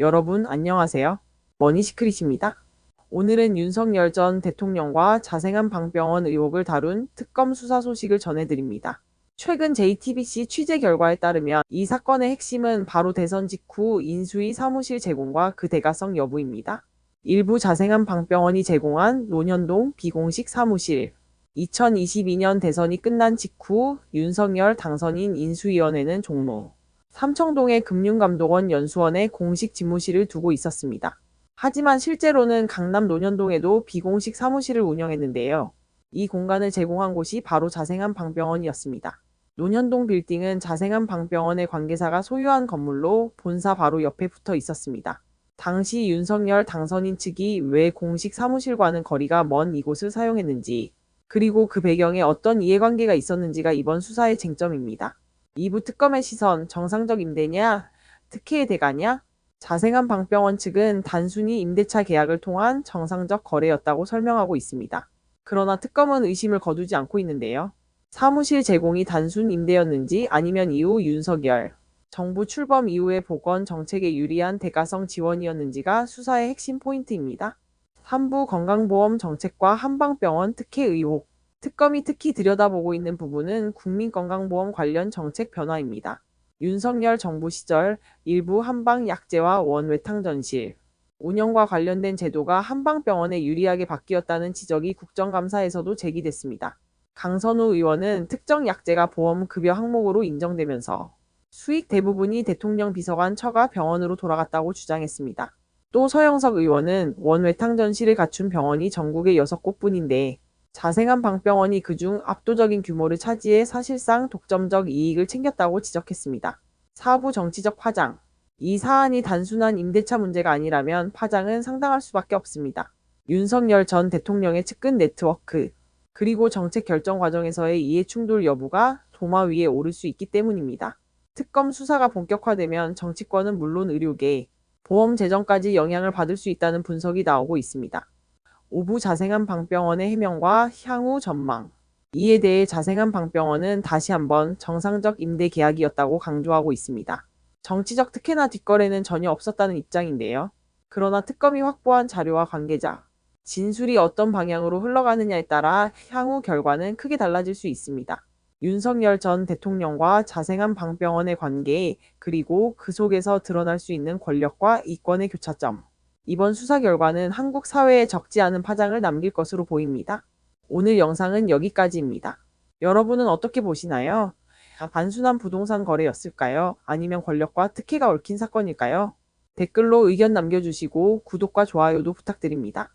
여러분 안녕하세요. 머니시크릿입니다. 오늘은 윤석열 전 대통령과 자생한 방병원 의혹을 다룬 특검 수사 소식을 전해드립니다. 최근 JTBC 취재 결과에 따르면 이 사건의 핵심은 바로 대선 직후 인수위 사무실 제공과 그 대가성 여부입니다. 일부 자생한 방병원이 제공한 논현동 비공식 사무실. 2022년 대선이 끝난 직후 윤석열 당선인 인수위원회는 종로 삼청동의 금융감독원 연수원에 공식 집무실을 두고 있었습니다. 하지만 실제로는 강남 논현동에도 비공식 사무실을 운영했는데요. 이 공간을 제공한 곳이 바로 자생한 방병원이었습니다. 논현동 빌딩은 자생한 방병원의 관계사가 소유한 건물로 본사 바로 옆에 붙어 있었습니다. 당시 윤석열 당선인 측이 왜 공식 사무실과는 거리가 먼 이곳을 사용했는지, 그리고 그 배경에 어떤 이해관계가 있었는지가 이번 수사의 쟁점입니다. 2부 특검의 시선, 정상적 임대냐, 특혜의 대가냐? 자생한 방병원 측은 단순히 임대차 계약을 통한 정상적 거래였다고 설명하고 있습니다. 그러나 특검은 의심을 거두지 않고 있는데요. 사무실 제공이 단순 임대였는지 아니면 이후 윤석열 정부 출범 이후의 보건 정책에 유리한 대가성 지원이었는지가 수사의 핵심 포인트입니다. 3부 건강보험 정책과 한방병원 특혜 의혹. 특검이 특히 들여다보고 있는 부분은 국민건강보험 관련 정책 변화입니다. 윤석열 정부 시절 일부 한방약제와 원외탕전실 운영과 관련된 제도가 한방병원에 유리하게 바뀌었다는 지적이 국정감사에서도 제기됐습니다. 강선우 의원은 특정 약제가 보험급여 항목으로 인정되면서 수익 대부분이 대통령 비서관 처가 병원으로 돌아갔다고 주장했습니다. 또 서영석 의원은 원외탕전실을 갖춘 병원이 전국에 6곳뿐인데 자생한 방병원이 그중 압도적인 규모를 차지해 사실상 독점적 이익을 챙겼다고 지적했습니다. 4부 정치적 파장. 이 사안이 단순한 임대차 문제가 아니라면 파장은 상당할 수밖에 없습니다. 윤석열 전 대통령의 측근 네트워크, 그리고 정책 결정 과정에서의 이해 충돌 여부가 도마 위에 오를 수 있기 때문입니다. 특검 수사가 본격화되면 정치권은 물론 의료계, 보험 재정까지 영향을 받을 수 있다는 분석이 나오고 있습니다. 5부 자생한 방병원의 해명과 향후 전망. 이에 대해 자생한 방병원은 다시 한번 정상적 임대 계약이었다고 강조하고 있습니다. 정치적 특혜나 뒷거래는 전혀 없었다는 입장인데요. 그러나 특검이 확보한 자료와 관계자, 진술이 어떤 방향으로 흘러가느냐에 따라 향후 결과는 크게 달라질 수 있습니다. 윤석열 전 대통령과 자생한 방병원의 관계, 그리고 그 속에서 드러날 수 있는 권력과 이권의 교차점. 이번 수사 결과는 한국 사회에 적지 않은 파장을 남길 것으로 보입니다. 오늘 영상은 여기까지입니다. 여러분은 어떻게 보시나요? 단순한 부동산 거래였을까요? 아니면 권력과 특혜가 얽힌 사건일까요? 댓글로 의견 남겨주시고 구독과 좋아요도 부탁드립니다.